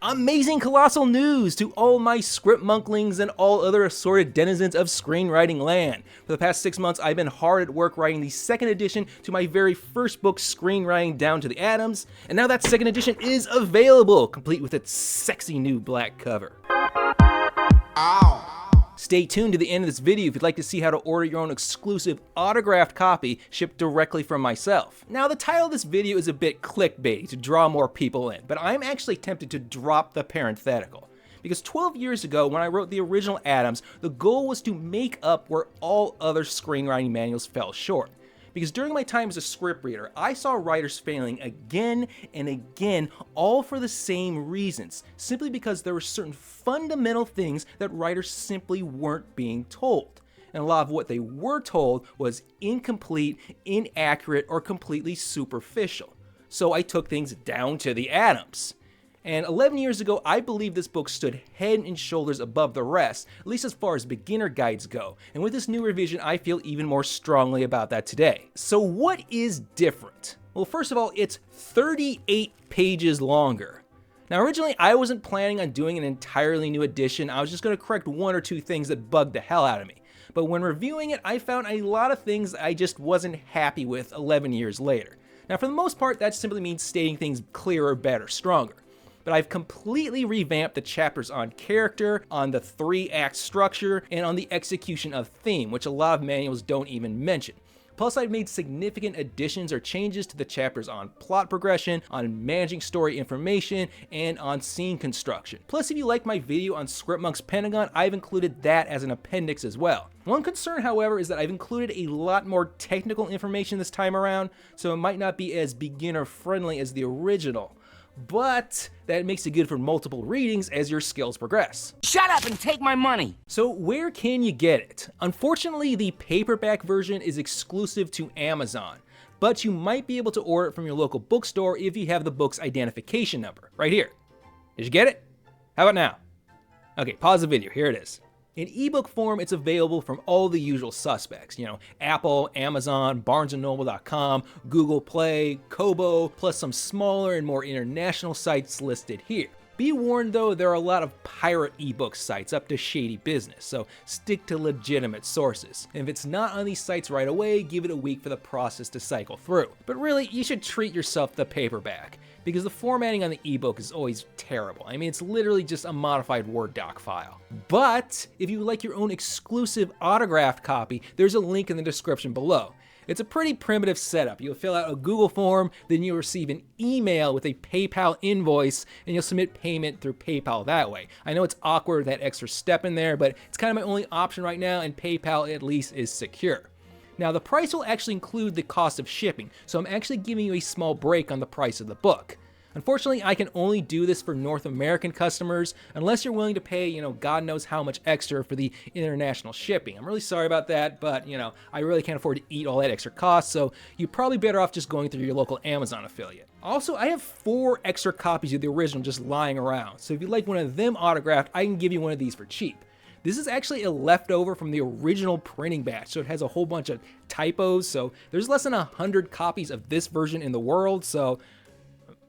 Amazing colossal news to all my script monklings and all other assorted denizens of screenwriting land. For the past 6 months, I've been hard at work writing the second edition to my very first book, Screenwriting Down to the Atoms, and now that second edition is available, complete with its sexy new black cover. Ow. Stay tuned to the end of this video if you'd like to see how to order your own exclusive autographed copy shipped directly from myself. Now, the title of this video is a bit clickbaity to draw more people in, but I'm actually tempted to drop the parenthetical. Because 12 years ago, when I wrote the original Atoms, the goal was to make up where all other screenwriting manuals fell short. Because during my time as a script reader, I saw writers failing again and again, all for the same reasons, simply because there were certain fundamental things that writers simply weren't being told. And a lot of what they were told was incomplete, inaccurate, or completely superficial. So I took things down to the atoms. And 11 years ago, I believe this book stood head and shoulders above the rest, at least as far as beginner guides go. And with this new revision, I feel even more strongly about that today. So what is different? Well, first of all, it's 38 pages longer. Now, originally, I wasn't planning on doing an entirely new edition. I was just going to correct one or two things that bugged the hell out of me. But when reviewing it, I found a lot of things I just wasn't happy with 11 years later. Now, for the most part, that simply means stating things clearer, better, stronger. But I've completely revamped the chapters on character, on the 3-act structure, and on the execution of theme, which a lot of manuals don't even mention. Plus, I've made significant additions or changes to the chapters on plot progression, on managing story information, and on scene construction. Plus, if you like my video on Scriptmonk's Pentagon, I've included that as an appendix as well. One concern, however, is that I've included a lot more technical information this time around, so it might not be as beginner-friendly as the original. But that makes it good for multiple readings as your skills progress. Shut up and take my money! So where can you get it? Unfortunately, the paperback version is exclusive to Amazon, but you might be able to order it from your local bookstore if you have the book's identification number, right here. Did you get it? How about now? Okay, pause the video, here it is. In ebook form, it's available from all the usual suspects, Apple, Amazon, BarnesandNoble.com, Google Play, Kobo, plus some smaller and more international sites listed here. Be warned though, there are a lot of pirate ebook sites up to shady business, so stick to legitimate sources. And if it's not on these sites right away, give it a week for the process to cycle through. But really, you should treat yourself to the paperback, because the formatting on the ebook is always terrible. I mean, it's literally just a modified Word doc file. But if you would like your own exclusive autographed copy, there's a link in the description below. It's a pretty primitive setup. You'll fill out a Google form, then you'll receive an email with a PayPal invoice, and you'll submit payment through PayPal that way. I know it's awkward, that extra step in there, but it's kind of my only option right now, and PayPal at least is secure. Now, the price will actually include the cost of shipping, so I'm actually giving you a small break on the price of the book. Unfortunately, I can only do this for North American customers unless you're willing to pay, God knows how much extra for the international shipping. I'm really sorry about that, but, I really can't afford to eat all that extra cost, so you're probably better off just going through your local Amazon affiliate. Also, I have 4 extra copies of the original just lying around, so if you'd like one of them autographed, I can give you one of these for cheap. This is actually a leftover from the original printing batch, so it has a whole bunch of typos, so there's less than 100 copies of this version in the world, so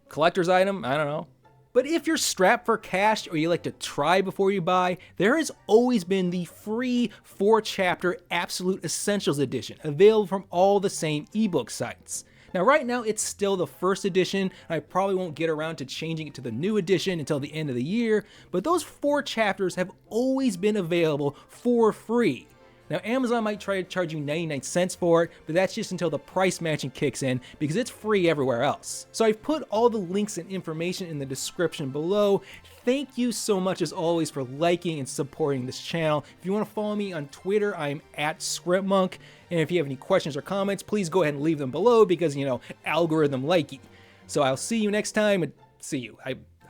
collector's item, I don't know. But if you're strapped for cash or you like to try before you buy, there has always been the free 4-chapter Absolute Essentials edition available from all the same ebook sites. Now right now it's still the first edition, and I probably won't get around to changing it to the new edition until the end of the year, but those 4 chapters have always been available for free. Now Amazon might try to charge you 99 cents for it, but that's just until the price matching kicks in because it's free everywhere else. So I've put all the links and information in the description below. Thank you so much as always for liking and supporting this channel. If you want to follow me on Twitter, I'm at ScriptMonk. And if you have any questions or comments, please go ahead and leave them below because, algorithm likey. So I'll see you next time. See you.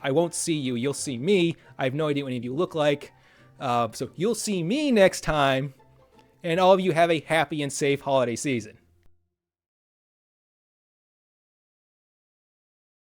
I won't see you. You'll see me. I have no idea what any of you look like. So you'll see me next time. And all of you have a happy and safe holiday season.